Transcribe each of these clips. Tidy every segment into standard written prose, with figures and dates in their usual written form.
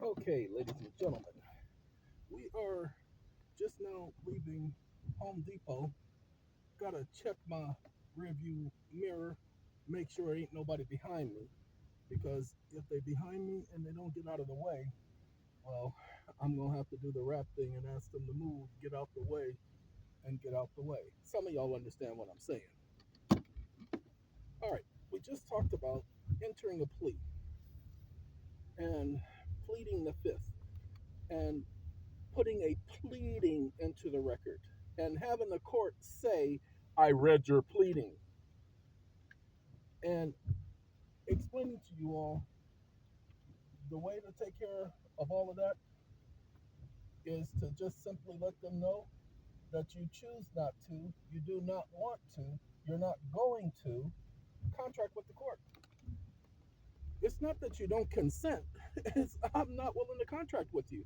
Okay, ladies and gentlemen, we are just now leaving Home Depot. Gotta check my rearview mirror, make sure ain't nobody behind me. Because if they behind me and they don't get out of the way, well, I'm gonna have to do the rap thing and ask them to move, get out the way, and get out the way. Some of y'all understand what I'm saying. All right, we just talked about entering a plea and pleading the fifth and putting a pleading into the record and having the court say, I read your pleading, and explaining to you all the way to take care of all of that is to just simply let them know that you choose not to, you do not want to, you're not going to contract with the court. It's not that you don't consent, it's I'm not willing to contract with you.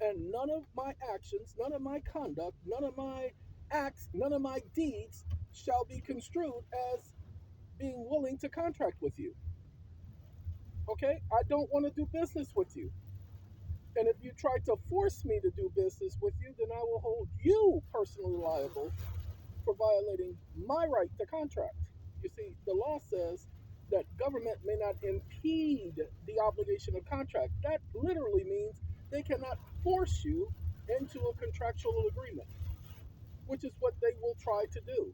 And none of my actions, none of my conduct, none of my acts, none of my deeds shall be construed as being willing to contract with you. Okay? I don't want to do business with you. And if you try to force me to do business with you, then I will hold you personally liable for violating my right to contract. You see, the law says that government may not impede the obligation of contract. That literally means they cannot force you into a contractual agreement, which is what they will try to do.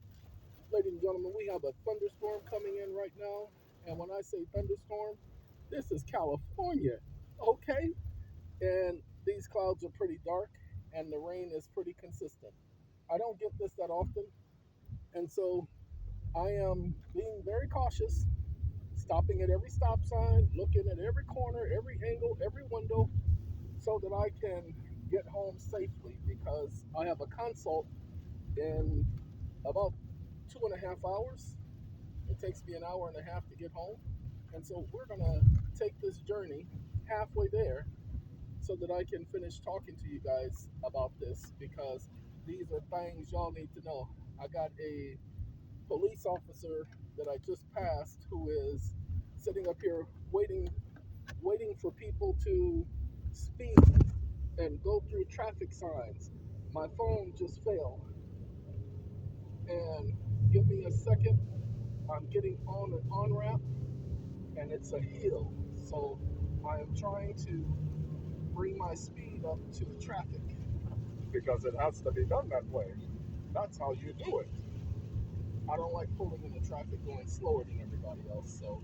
Ladies and gentlemen, we have a thunderstorm coming in right now. And when I say thunderstorm, this is California, okay? And these clouds are pretty dark and the rain is pretty consistent. I don't get this that often. And so I am being very cautious, stopping at every stop sign, looking at every corner, every angle, every window, so that I can get home safely because I have a consult in about 2.5 hours. It takes me an hour and a half to get home. And so we're going to take this journey halfway there so that I can finish talking to you guys about this because these are things y'all need to know. I got a police officer that I just passed who is sitting up here waiting for people to speed and go through traffic signs. My phone just failed. And give me a second. I'm getting on an on ramp and it's a hill. So I am trying to bring my speed up to the traffic because it has to be done that way. That's how you do it. I don't like pulling in the traffic going slower than everybody else, so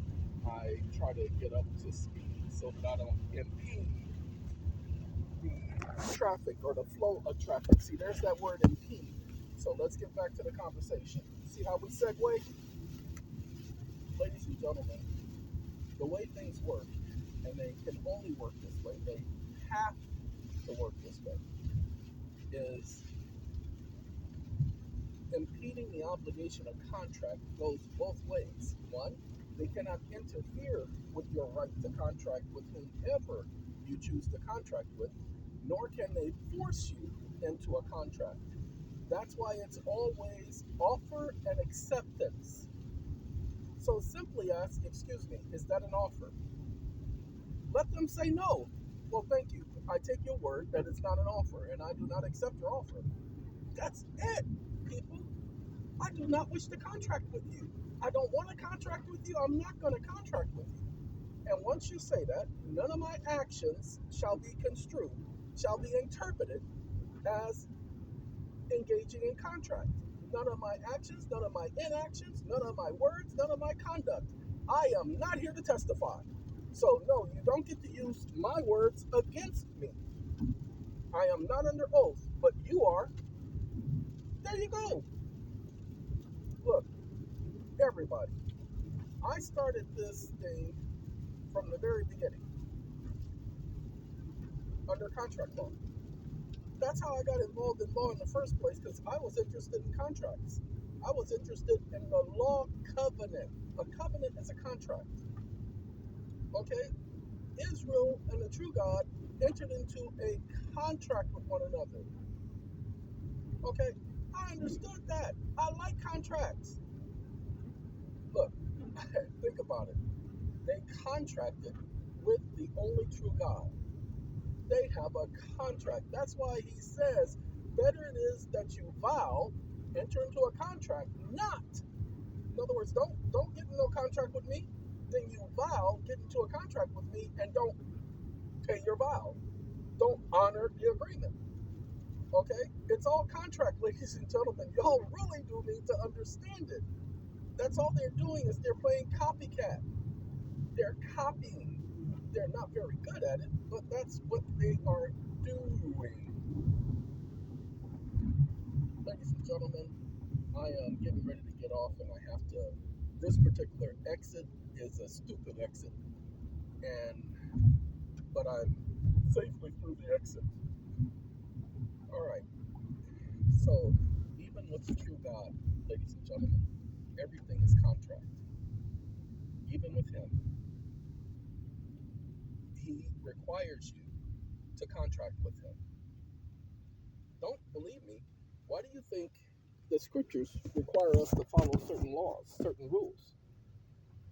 I try to get up to speed so that I don't impede the traffic or the flow of traffic. See, there's that word impede. So let's get back to the conversation. See how we segue? Ladies and gentlemen, the way things work, and they can only work this way, they have to work this way, is impeding the obligation of contract goes both ways. One, they cannot interfere with your right to contract with whomever you choose to contract with, nor can they force you into a contract. That's why it's always offer and acceptance. So simply ask, excuse me, is that an offer? Let them say no. Well, thank you. I take your word that it's not an offer, and I do not accept your offer. That's it, people. I do not wish to contract with you. I don't want to contract with you. I'm not going to contract with you. And once you say that, none of my actions shall be construed, shall be interpreted as engaging in contract. None of my actions, none of my inactions, none of my words, none of my conduct. I am not here to testify. So, no, you don't get to use my words against me. I am not under oath, but you are. There you go. Look, everybody, I started this thing from the very beginning under contract law. That's how I got involved in law in the first place because I was interested in contracts. I was interested in the law covenant. A covenant is a contract. Okay? Israel and the true God entered into a contract with one another. Okay? I understood that. I like contracts. Look, think about it. They contracted with the only true God. They have a contract. That's why he says, better it is that you vow, enter into a contract, not. In other words, don't get into a contract with me. Then you vow, get into a contract with me, and don't pay your vow. Don't honor the agreement. Okay? It's all contract, ladies and gentlemen. Y'all really do need to understand it. That's all they're doing is they're playing copycat. They're copying. They're not very good at it, but that's what they are doing. Ladies and gentlemen, I am getting ready to get off, and I have to. This particular exit is a stupid exit, and but I'm safely through the exit. All right. So, even with the true God, ladies and gentlemen, everything is contract. Even with Him, He requires you to contract with Him. Don't believe me? Why do you think the scriptures require us to follow certain laws, certain rules?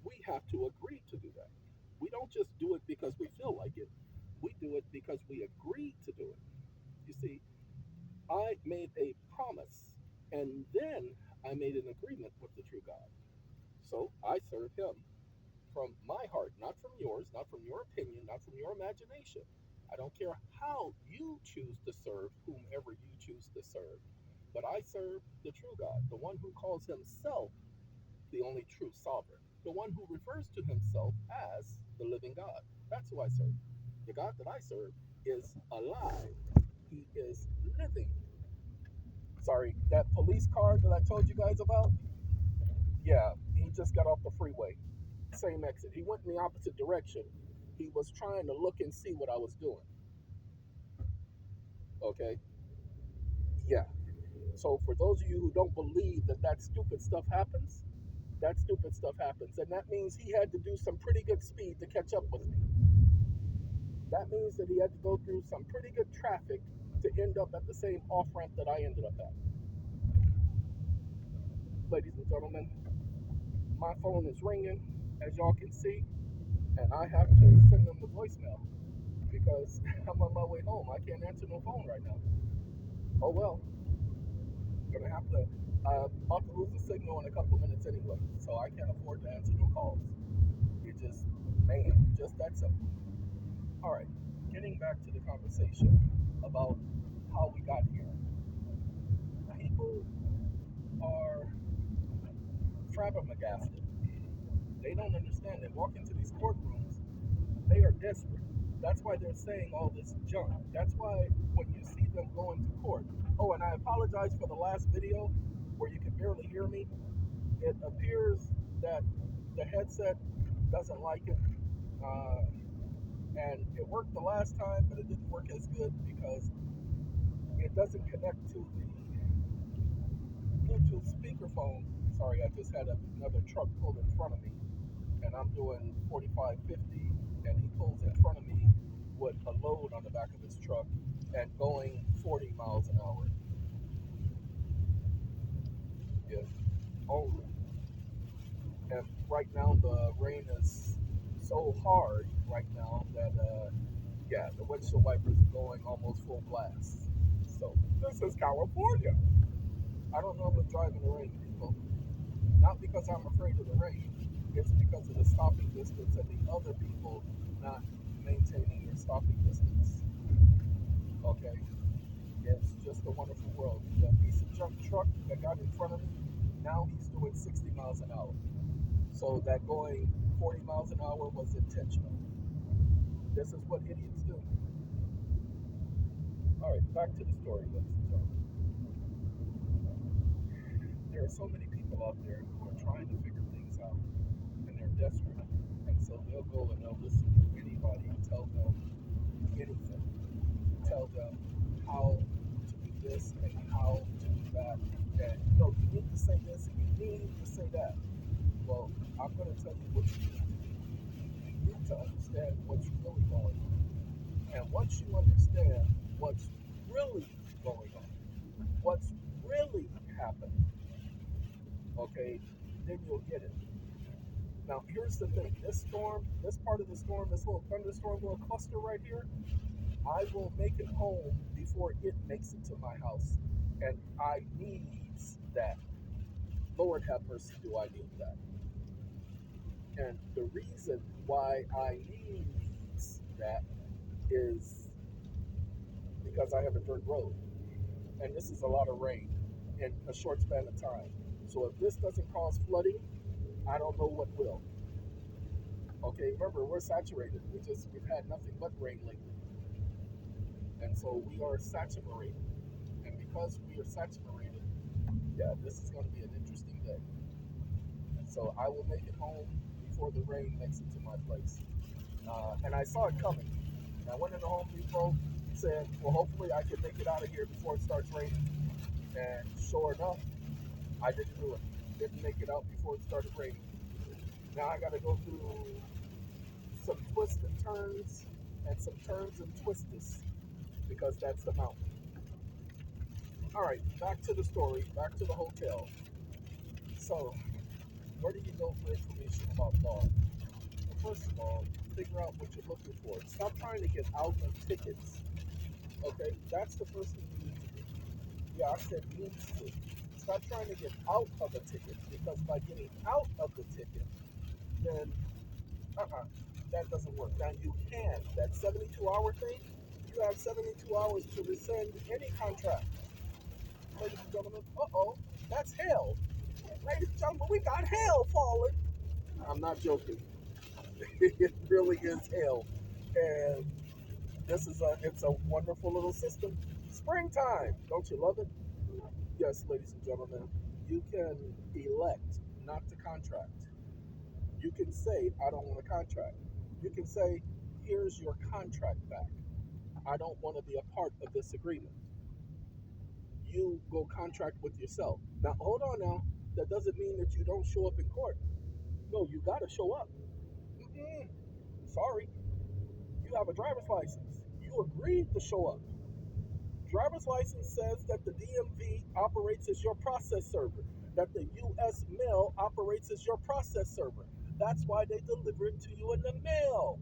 We have to agree to do that. We don't just do it because we feel like it. We do it because we agree to do it. You see, I made a promise and then I made an agreement with the true God. So I serve Him from my heart, not from yours, not from your opinion, not from your imagination. I don't care how you choose to serve whomever you choose to serve, but I serve the true God, the one who calls himself the only true sovereign, the one who refers to himself as the living God. That's who I serve. The God that I serve is alive, He is living. Sorry, that police car that I told you guys about, yeah, he just got off the freeway. Same exit. He went in the opposite direction. He was trying to look and see what I was doing. Okay? Yeah. So for those of you who don't believe that that stupid stuff happens, that stupid stuff happens. And that means he had to do some pretty good speed to catch up with me. That means that he had to go through some pretty good traffic to end up at the same off ramp that I ended up at. Ladies and gentlemen, my phone is ringing, as y'all can see, and I have to send them the voicemail because I'm on my way home. I can't answer no phone right now. Oh well, gonna have to. About to lose the signal in a couple of minutes anyway, so I can't afford to answer no calls. It just, man, just that simple. All right, getting back to the conversation about how we got here. People are flabbergasted. They don't understand. They walk into these courtrooms, they are desperate. That's why they're saying all this junk. That's why when you see them going to court. Oh, and I apologize for the last video where you could barely hear me. It appears that the headset doesn't like it. Uh, and it worked the last time, but it didn't work as good because it doesn't connect to the Bluetooth speakerphone. Sorry, I just had another truck pulled in front of me, and I'm doing 45, 50, and he pulls in front of me with a load on the back of his truck and going 40 miles an hour. If only. And right now the rain is so hard right now that yeah, the windshield wipers are going almost full blast. So this is California. I don't normally drive in the rain, people. Not because I'm afraid of the rain. It's because of the stopping distance and the other people not maintaining their stopping distance. Okay? It's just a wonderful world. The piece of junk truck that got in front of me, now he's doing 60 miles an hour. So that going 40 miles an hour was intentional. This is what idiots do. All right, back to the story, ladies and gentlemen. There are so many people out there who are trying to figure things out, and they're desperate. And so they'll go and they'll listen to anybody and tell them anything. Tell them how to do this and how to do that. And no, you need to say this and you need to say that. Well, I'm going to tell you what you need to do. You need to understand what's really going on. And once you understand what's really going on, what's really happening, okay, then you'll get it. Now, here's the thing. This storm, this part of the storm, this little thunderstorm, little cluster right here, I will make it home before it makes it to my house. And I needs that. Lord have mercy, do I need that? And the reason why I needs that is because I have a dirt road. And this is a lot of rain in a short span of time. So if this doesn't cause flooding, I don't know what will. Okay, remember we're saturated. We've had nothing but rain lately, and so we are saturated. And because we are saturated, yeah, this is going to be an interesting day. So I will make it home before the rain makes it to my place. And I saw it coming. And I went into Home Depot, said, well, hopefully I can make it out of here before it starts raining. And sure enough, I didn't do it. Didn't make it out before it started raining. Now I got to go through some twists and turns and some turns and twists because that's the mountain. All right, back to the story, back to the hotel. So, where do you go for information about law? Well, first of all, figure out what you're looking for. Stop trying to get out of tickets. Okay, that's the first thing you need to do. Yeah, I said needs to. Stop trying to get out of a ticket because by getting out of the ticket, then uh-uh, that doesn't work. Now you can. That 72-hour thing, you have 72 hours to rescind any contract. Ladies and gentlemen, uh-oh, that's hell. Ladies and gentlemen, we got hell falling. I'm not joking. It really is hell. And it's a wonderful little system. Springtime, don't you love it? Yes, ladies and gentlemen, you can elect not to contract. You can say, I don't want a contract. You can say, here's your contract back. I don't want to be a part of this agreement. You go contract with yourself. Now, hold on now. That doesn't mean that you don't show up in court. No, you got to show up. Mm-mm. Sorry. You have a driver's license. You agreed to show up. Driver's license says that the DMV operates as your process server, that the US mail operates as your process server. That's why they deliver it to you in the mail.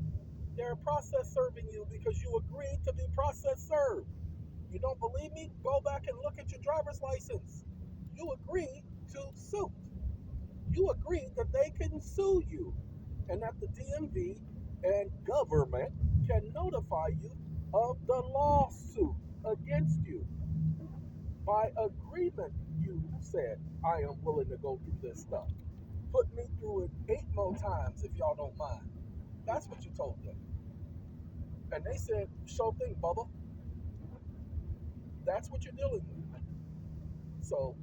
They're process serving you because you agreed to be process served. You don't believe me? Go back and look at your driver's license. You agreed to sue. You agreed that they can sue you and that the DMV and government can notify you of the lawsuit against you. By agreement, you said, I am willing to go through this stuff. Put me through it 8 more times if y'all don't mind. That's what you told them. And they said, sure thing, Bubba. That's what you're dealing with. So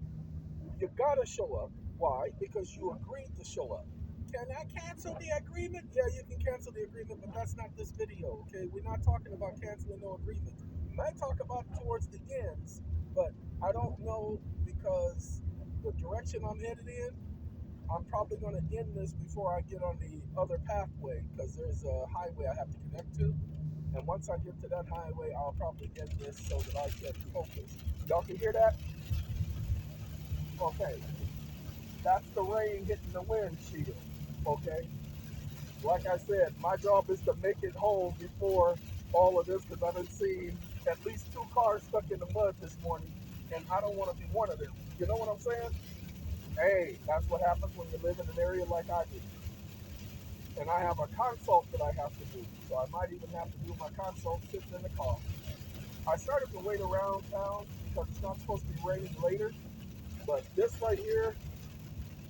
you gotta show up. Why? Because you agreed to show up. Can I cancel the agreement? Yeah, you can cancel the agreement, but that's not this video, okay? We're not talking about canceling no agreements. We might talk about towards the ends, but I don't know because the direction I'm headed in, I'm probably going to end this before I get on the other pathway because there's a highway I have to connect to. And once I get to that highway, I'll probably end this so that I can focus. Y'all can hear that? Okay. That's the rain hitting the windshield. Okay. Like I said, my job is to make it home before all of this because I've been seeing at least 2 cars stuck in the mud this morning, and I don't want to be one of them. You know what I'm saying? Hey, that's what happens when you live in an area like I do. And I have a consult that I have to do, so I might even have to do my consult sitting in the car. I started to wait around town because it's not supposed to be raining later, but this right here,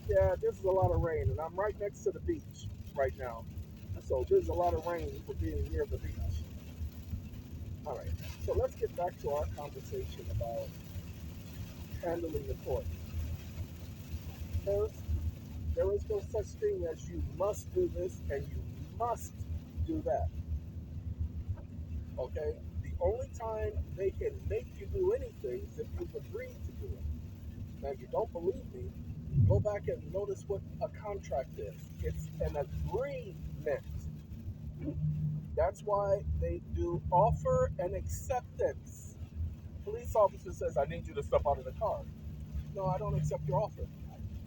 yeah, this is a lot of rain, and I'm right next to the beach right now. So there's a lot of rain for being near the beach. All right, so let's get back to our conversation about handling the court. First, there is no such thing as you must do this and you must do that. Okay? The only time they can make you do anything is if you've agreed to do it. Now, if you don't believe me, go back and notice what a contract is. It's an agreement. That's why they do offer and acceptance. Police officer says, I need you to step out of the car. No, I don't accept your offer.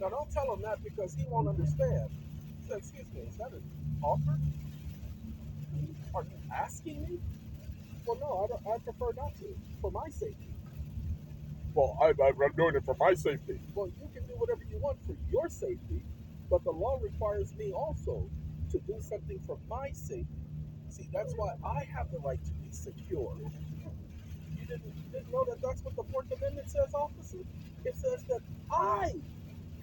Now, don't tell him that because he won't understand. He said, excuse me, is that an offer? Are you asking me? Well, no, I don't. I prefer not to for my safety. Well, I'm doing it for my safety. Well, you can do whatever you want for your safety, but the law requires me also to do something for my safety. See, that's why I have the right to be secure. You didn't know that that's what the Fourth Amendment says, officer? It says that I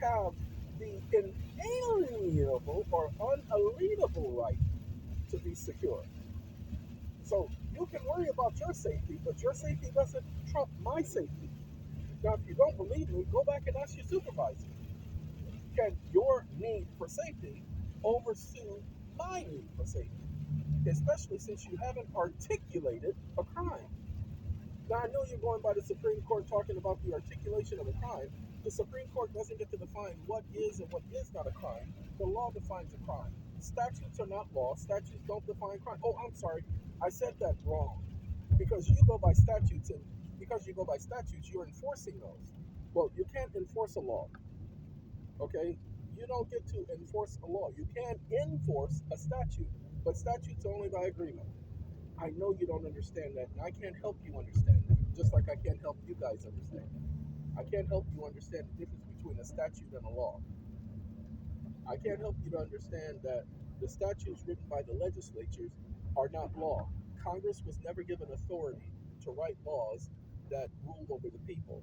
have the inalienable or unalienable right to be secure. So you can worry about your safety, but your safety doesn't trump my safety. Now, if you don't believe me, go back and ask your supervisor. Can your need for safety oversee my need for safety? Especially since you haven't articulated a crime. Now, I know you're going by the Supreme Court talking about the articulation of a crime. The Supreme Court doesn't get to define what is and what is not a crime. The law defines a crime. Statutes are not law. Statutes don't define crime. Oh, I'm sorry. I said that wrong. Because you go by statutes, and because you go by statutes, you're enforcing those. Well, you can't enforce a law, okay? You don't get to enforce a law. You can enforce a statute, but statutes are only by agreement. I know you don't understand that, and I can't help you understand that, just like I can't help you guys understand. I can't help you understand the difference between a statute and a law. I can't help you to understand that the statutes written by the legislatures are not law. Congress was never given authority to write laws that rule over the people.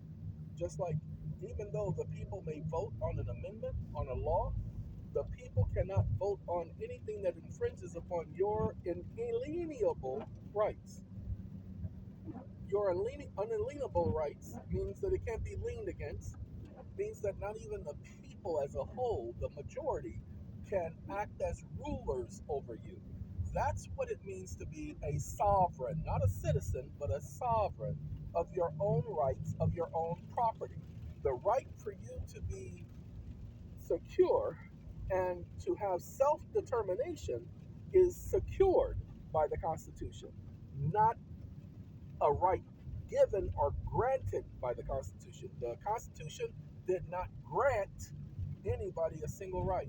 Just like, even though the people may vote on an amendment on a law, the people cannot vote on anything that infringes upon your inalienable rights. Your unalienable rights means that it can't be leaned against, means that not even the people as a whole, the majority, can act as rulers over you. That's what it means to be a sovereign, not a citizen, but a sovereign of your own rights, of your own property. The right for you to be secure and to have self determination is secured by the Constitution, not a right given or granted by the Constitution. The Constitution did not grant anybody a single right.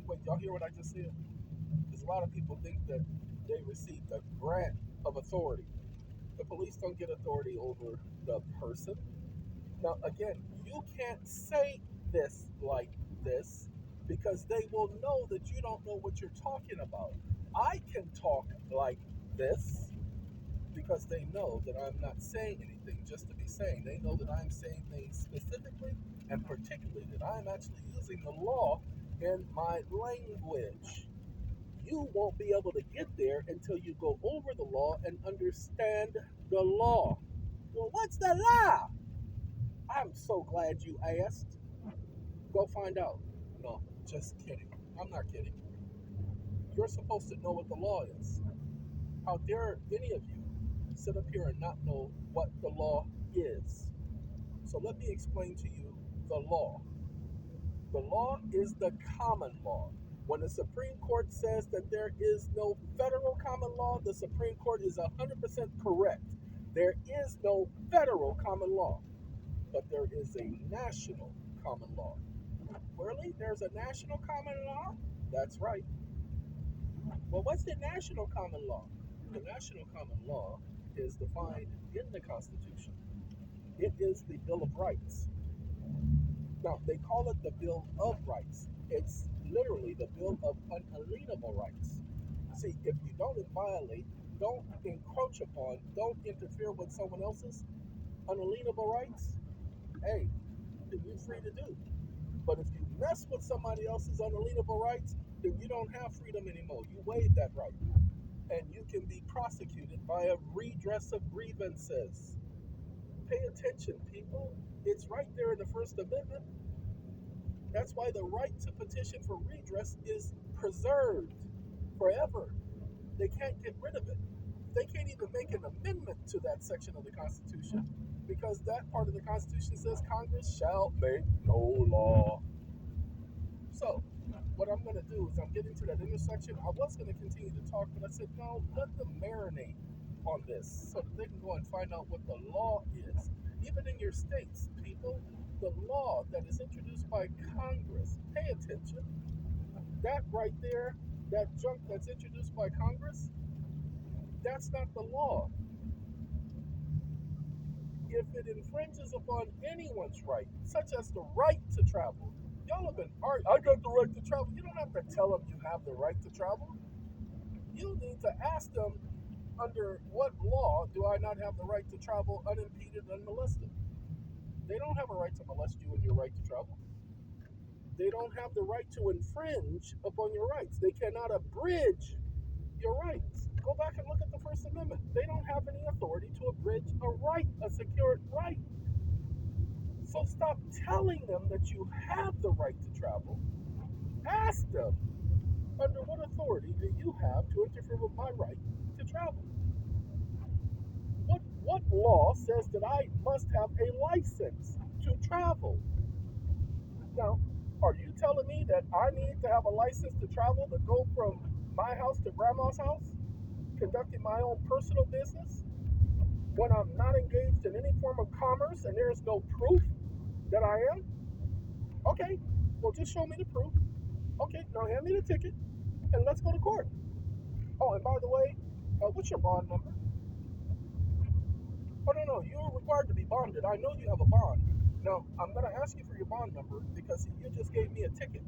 Wait, y'all hear what I just said? Because a lot of people think that they received a grant of authority. The police don't get authority over the person. Now, again, you can't say this like this because they will know that you don't know what you're talking about. I can talk like this because they know that I'm not saying anything just to be saying. They know that I'm saying things specifically and particularly, that I'm actually using the law in my language. You won't be able to get there until you go over the law and understand the law. Well, what's the law? I'm so glad you asked. Go find out. No, just kidding. I'm not kidding. You're supposed to know what the law is. How dare any of you sit up here and not know what the law is? So let me explain to you the law. The law is the common law. When the Supreme Court says that there is no federal common law, the Supreme Court is 100% correct. There is no federal common law, but there is a national common law. Really? There's a national common law? That's right. Well, what's the national common law? The national common law is defined in the Constitution. It is the Bill of Rights. Now, they call it the Bill of Rights. It's literally the Bill of Unalienable Rights. See, if you don't violate, don't encroach upon, don't interfere with someone else's unalienable rights, hey, then you're free to do. But if you mess with somebody else's unalienable rights, then you don't have freedom anymore. You waive that right. And you can be prosecuted by a redress of grievances. Pay attention, people. It's right there in the First Amendment. That's why the right to petition for redress is preserved forever. They can't get rid of it. They can't even make an amendment to that section of the Constitution because that part of the Constitution says Congress shall make no law. So, what I'm going to do is I'm getting to that intersection. I was going to continue to talk, but I said, no, let them marinate on this so that they can go and find out what the law is. Even in your states, people, the law that is introduced by Congress, pay attention. That right there, that junk that's introduced by Congress, that's not the law. If it infringes upon anyone's right, such as the right to travel, y'all have been arguing, I got the right to travel. You don't have to tell them you have the right to travel. You need to ask them, under what law do I not have the right to travel unimpeded and unmolested? They don't have a right to molest you in your right to travel. They don't have the right to infringe upon your rights. They cannot abridge your rights. Go back and look at the First Amendment. They don't have any authority to abridge a right, a secured right. So stop telling them that you have the right to travel. Ask them, under what authority do you have to interfere with my right to travel? What law says that I must have a license to travel? Now, are you telling me that I need to have a license to travel to go from my house to grandma's house, conducting my own personal business, when I'm not engaged in any form of commerce and there's no proof that I am? Okay, well, just show me the proof. Okay, now hand me the ticket and let's go to court. Oh, and by the way, what's your bond number? Oh, no, you're required to be bonded. I know you have a bond. Now, I'm going to ask you for your bond number because you just gave me a ticket.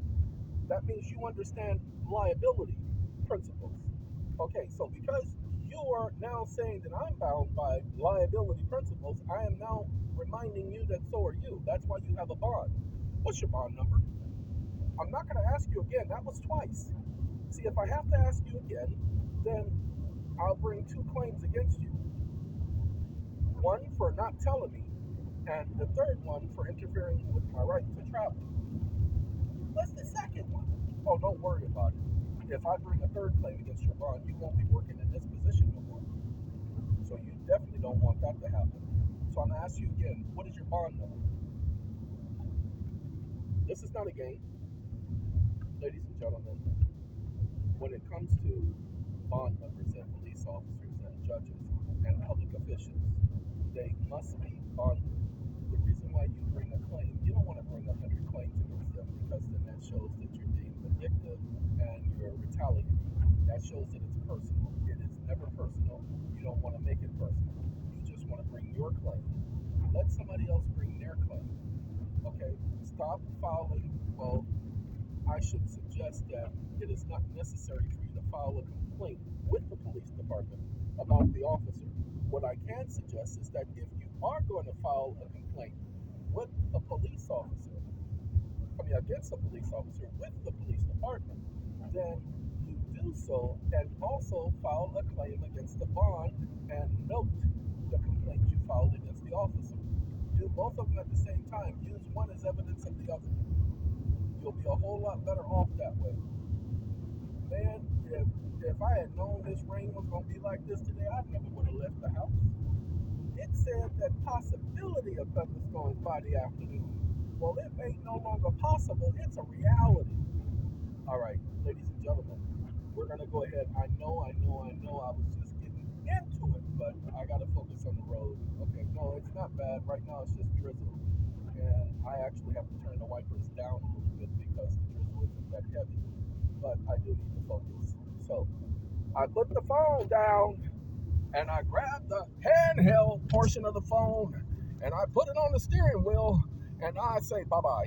That means you understand liability principles. Okay, so because you are now saying that I'm bound by liability principles, I am now reminding you that so are you. That's why you have a bond. What's your bond number? I'm not going to ask you again. That was twice. See, if I have to ask you again, then I'll bring two claims against you. One for not telling me, and the third one for interfering with my right to travel. What's the second one? Oh, don't worry about it. If I bring a third claim against your bond, you won't be working in this position no more. So you definitely don't want that to happen. So I'm going to ask you again, what is your bond number? This is not a game, ladies and gentlemen. When it comes to bond numbers and police officers and judges and public officials, they must be bonded. The reason why you bring a claim, you don't want to bring 100 claims against them because then that shows that you're being vindictive and you're retaliating. That shows that it's personal. It is never personal. You don't want to make it personal. You just want to bring your claim. Let somebody else bring their claim. Okay? Stop filing. Well, I should suggest that it is not necessary for you to file a complaint with the police department about the officer. What I can suggest is that if you are going to file a complaint with a police officer, against a police officer with the police department, then you do so and also file a claim against the bond and note the complaint you filed against the officer. Do both of them at the same time. Use one as evidence of the other. You'll be a whole lot better off that way. Man, if I had known this rain was going to be like this today, I never would have left the house. It said that possibility of thunderstorms by the afternoon. Well, it ain't no longer possible. It's a reality. All right, ladies and gentlemen, we're going to go ahead. I know. I was just getting into it, but I got to focus on the road. Okay, no, it's not bad. Right now, it's just drizzle. And I actually have to turn the wipers down a little bit because the drizzle isn't that heavy. But I do need to focus. So I put the phone down and I grabbed the handheld portion of the phone and I put it on the steering wheel and I say bye-bye.